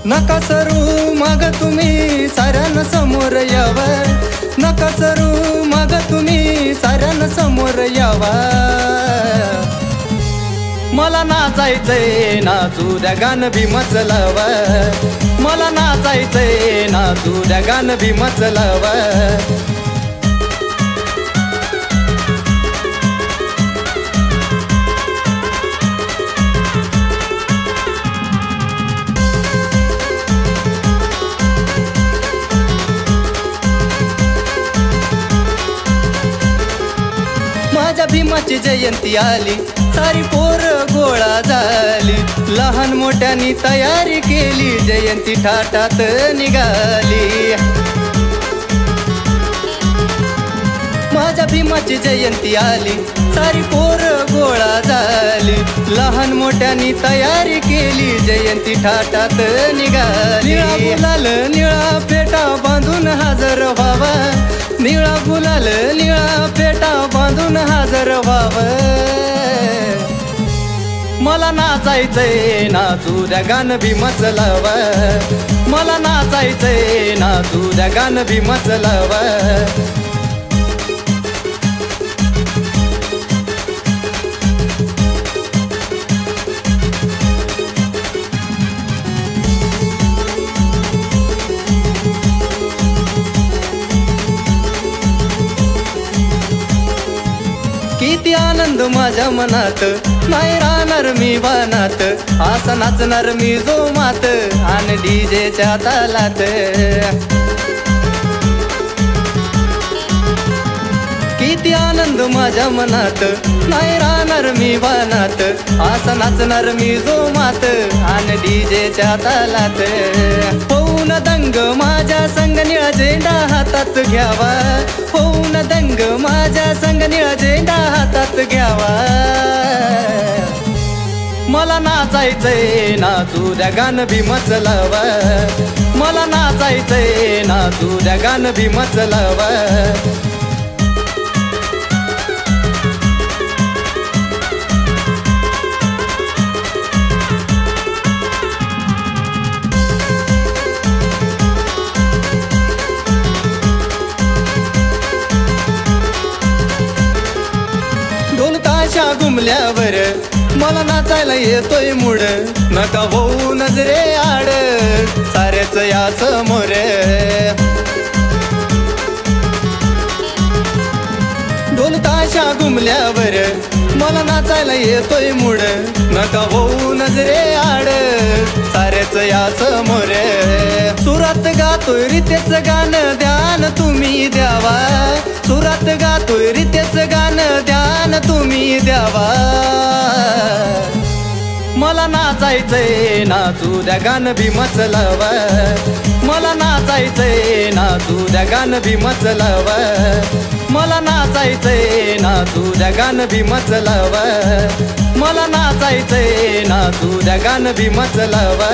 नका सरू मग तुम्ही साऱ्यान समोर यावा, नका सरू मग तुम्ही साऱ्यान समोर यावा। मला नाचायचंय नाचू द्या गाणं बी मचलावा, मला नाचायचंय नाचू द्या गाणं बी मचलावा। माझ्या भीमाची जयंती आली, सारी पोर गोळा झाली, लहान मोठ्यानी तयारी केली, जयंती थाटात निघाली। माझ्या भीमाची जयंती आली, सारी पोर गोळा झाली, लहान मोठ्यानी तयारी केली, जयंती थाटात निघाली। निळा गुलाल निळा पेटा बांधून हजर व्हावा, निळा गुलाल निळा पेटा बांधून हजर व्हावा। मला नाचायचंय नाचू द्या गाणं बी मचलावा, मला नाचायचंय नाचू द्या गाणं बी मचलावा। किती आनंद माझ्या मनात, नाही राहणार मी बाणात, असा नाचणार मी जोमात आणि डीजेच्या तालात। किती आनंद माझ्या मनात, नाही राहणार मी बाणात, असा नाचणार मी जोमात आणि डीजेच्या तालात। होऊन दंग माझ्या संग निळा झेंडा हातात घ्यावा, होऊन दंग माझ्या संग निळा झेंडा हातात घ्यावा। मला नाचायचंय नाचू द्या गाणं बी मचलावा, मला नाचायचंय नाचू द्या गाणं बी मचलावा। ढोल ताशा घुमल्यावर मला नाचायला येतोय मूड, नका होऊ नजरे आड सारेच या समोर। ढोल ताशा घुमल्यावर मला नाचायला येतोय मूड, नका होऊ नजरे आड सारेच या समोर। सुरात गातोय रितेच गाणं ध्यान तुम्ही द्यावा, सुरात गातोय रितेच गाणं ध्यान तुम्ही द्यावा। मला नाचायचंय नाचू द्या गाणं बी मचलावा, मला नाचायचंय नाचू द्या गाणं बी मचलावा, मला नाचायचंय नाचू द्या गाणं बी मचलावा, मला नाचायचंय नाचू द्या गाणं बी मचलावा।